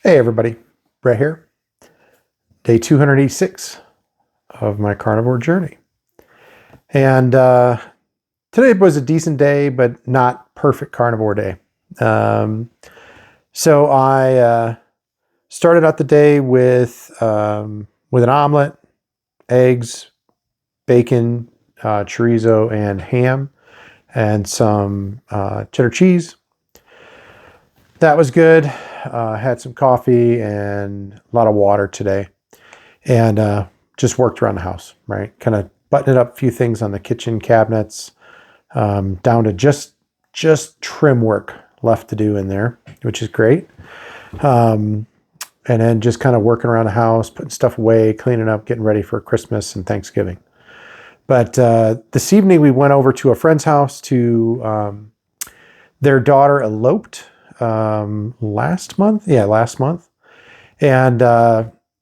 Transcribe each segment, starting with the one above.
Hey everybody, Brett here. Day 286 of my carnivore journey. And today was a decent day, but not perfect carnivore day. So I started out the day with an omelet, eggs, bacon, chorizo, and ham, and some cheddar cheese. That was good. Had some coffee and a lot of water today. And just worked around the house, right? Kind of buttoned up a few things on the kitchen cabinets, down to just trim work left to do in there, which is great. And then just kind of working around the house, putting stuff away, cleaning up, getting ready for Christmas and Thanksgiving. But this evening we went over to a friend's house to their daughter eloped last month. Yeah, last month. And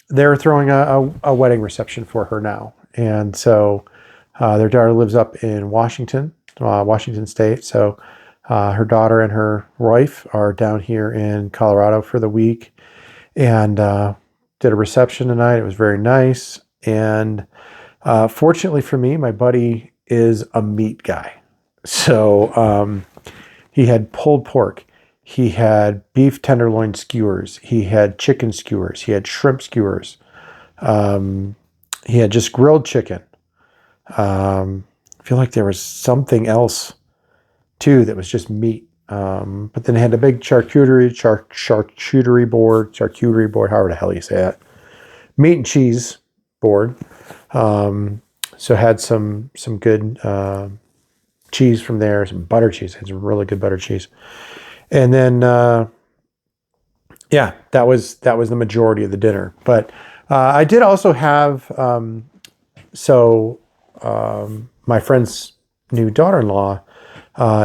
they're throwing a wedding reception for her now. And so their daughter lives up in Washington State. So her daughter and her wife are down here in Colorado for the week and did a reception tonight. It was very nice. And fortunately for me, my buddy is a meat guy. So he had pulled pork. He had beef tenderloin skewers. He had chicken skewers. He had shrimp skewers. He had just grilled chicken. I feel like there was something else too that was just meat. But then he had a big charcuterie board, however the hell you say it. Meat and cheese board. So had some good cheese from there, some butter cheese. Had some really good butter cheese. And then, yeah, that was the majority of the dinner. But I did also have, my friend's new daughter-in-law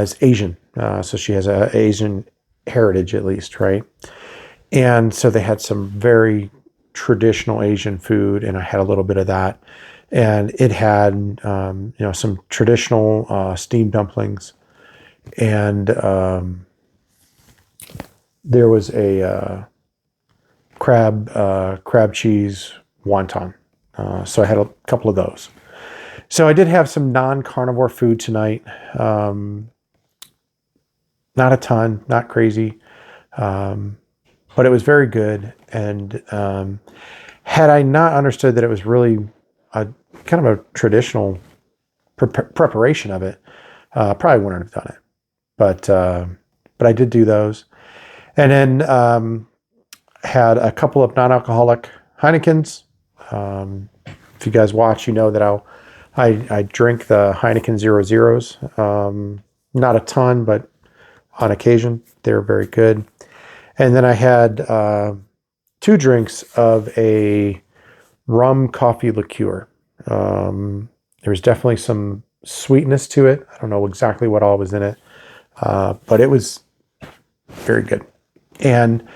is Asian. So she has an Asian heritage at least, right? And so they had some very traditional Asian food, and I had a little bit of that. And it had, some traditional steamed dumplings, and there was a crab cheese wonton. So I had a couple of those. So I did have some non-carnivore food tonight. Not a ton, not crazy. But it was very good. And had I not understood that it was really a kind of a traditional preparation of it, probably wouldn't have done it. But I did do those. And then had a couple of non-alcoholic Heinekens. If you guys watch, you know that I drink the Heineken 0.0s. Not a ton, but on occasion, they're very good. And then I had 2 drinks of a rum coffee liqueur. There was definitely some sweetness to it. I don't know exactly what all was in it, but it was very good. And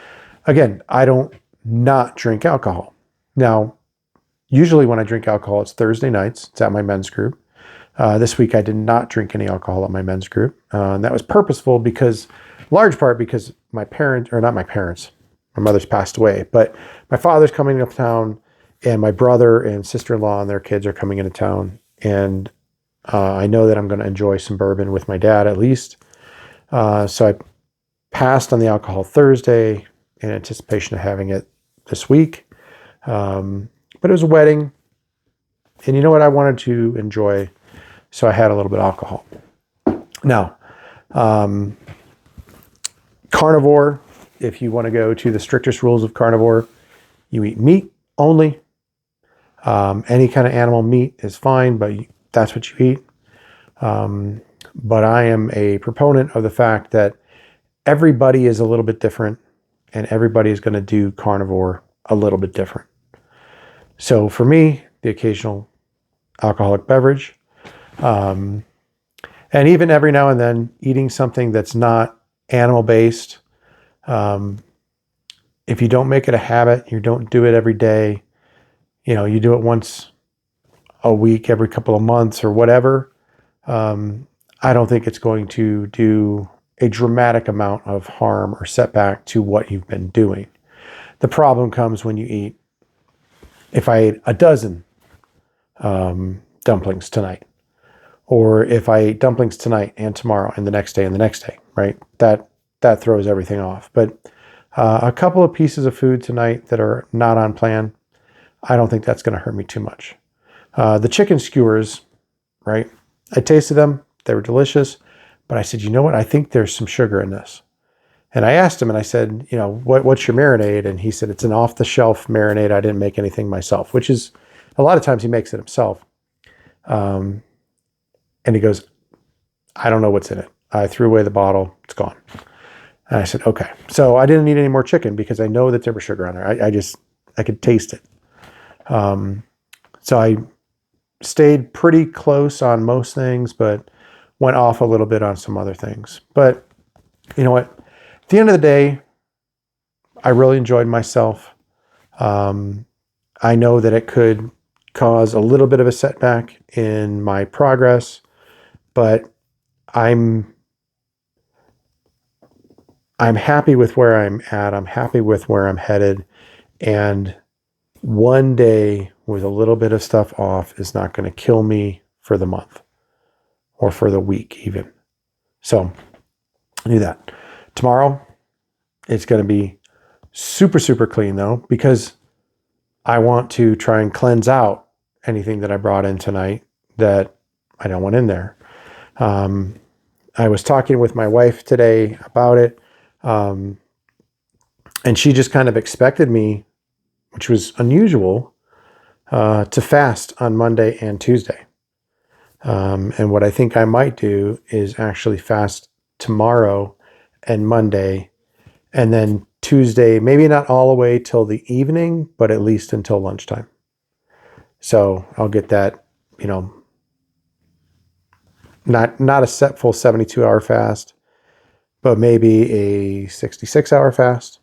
again, I don't not drink alcohol. Now, usually when I drink alcohol, it's Thursday nights. It's at my men's group. This week, I did not drink any alcohol at my men's group. And that was purposeful because, large part because my mother's passed away, but my father's coming to town, and my brother and sister-in-law and their kids are coming into town. And I know that I'm going to enjoy some bourbon with my dad at least. So I passed on the alcohol Thursday in anticipation of having it this week. But it was a wedding, and you know what? I wanted to enjoy, so I had a little bit of alcohol. Now, carnivore, if you want to go to the strictest rules of carnivore, you eat meat only. Any kind of animal meat is fine, but that's what you eat. But I am a proponent of the fact that everybody is a little bit different, and everybody is going to do carnivore a little bit different. So for me, the occasional alcoholic beverage, and even every now and then eating something that's not animal-based. If you don't make it a habit, you don't do it every day, you do it once a week, every couple of months or whatever, I don't think it's going to do a dramatic amount of harm or setback to what you've been doing. The problem comes when you eat, if I ate a dozen dumplings tonight, or if I ate dumplings tonight and tomorrow and the next day and the next day, right? That throws everything off. But a couple of pieces of food tonight that are not on plan, I don't think that's going to hurt me too much. The chicken skewers, right? I tasted them. They were delicious. But I said, you know what? I think there's some sugar in this. And I asked him and I said, you know, what's your marinade? And he said, it's an off-the-shelf marinade. I didn't make anything myself, which is a lot of times he makes it himself. And he goes, I don't know what's in it. I threw away the bottle. It's gone. And I said, okay. So I didn't need any more chicken because I know that there was sugar on there. I could taste it. So I stayed pretty close on most things, but went off a little bit on some other things. But you know what? At the end of the day, I really enjoyed myself. I know that it could cause a little bit of a setback in my progress, but I'm happy with where I'm at. I'm happy with where I'm headed. And one day with a little bit of stuff off is not going to kill me for the month or for the week even. So do that. Tomorrow, it's going to be super, super clean though, because I want to try and cleanse out anything that I brought in tonight that I don't want in there. I was talking with my wife today about it. And she just kind of expected me, which was unusual, to fast on Monday and Tuesday. And what I think I might do is actually fast tomorrow and Monday, and then Tuesday, maybe not all the way till the evening, but at least until lunchtime. So I'll get that, you know, not a full 72-hour fast, but maybe a 66-hour fast,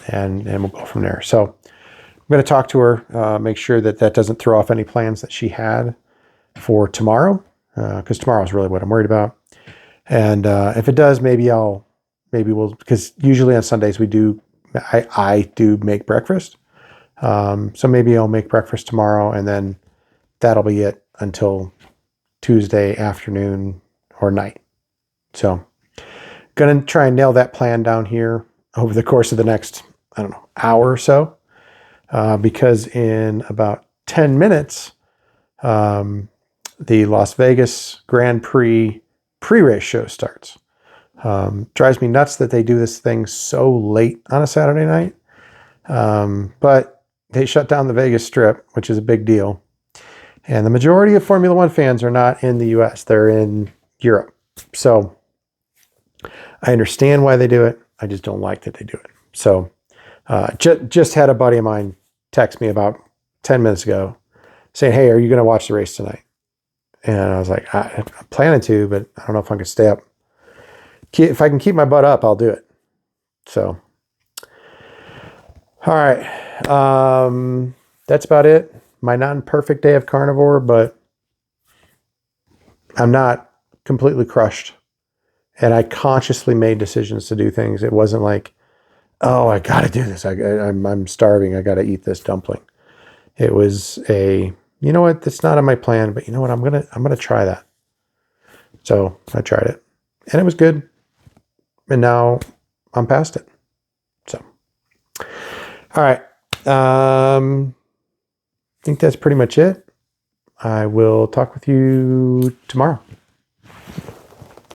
and we'll go from there. So I'm going to talk to her, make sure that doesn't throw off any plans that she had for tomorrow, because tomorrow is really what I'm worried about. And if it does, maybe we'll, because usually on Sundays I do make breakfast. So maybe I'll make breakfast tomorrow, and then that'll be it until Tuesday afternoon or night. So going to try and nail that plan down here over the course of the next, hour or so, because in about 10 minutes, the Las Vegas Grand Prix pre-race show starts. Drives me nuts that they do this thing so late on a Saturday night. But they shut down the Vegas Strip, which is a big deal. And the majority of Formula One fans are not in the US. They're in Europe. So I understand why they do it. I just don't like that they do it. So just had a buddy of mine text me about 10 minutes ago saying, hey, are you going to watch the race tonight? And I was like, I'm planning to, but I don't know if I can stay up. If I can keep my butt up, I'll do it. So, all right. That's about it. My non-perfect day of carnivore, but I'm not completely crushed. And I consciously made decisions to do things. It wasn't like, oh, I got to do this. I'm starving. I got to eat this dumpling. It was you know what? That's not on my plan, but you know what? I'm gonna try that. So I tried it, and it was good. And now I'm past it. So, all right. I think that's pretty much it. I will talk with you tomorrow.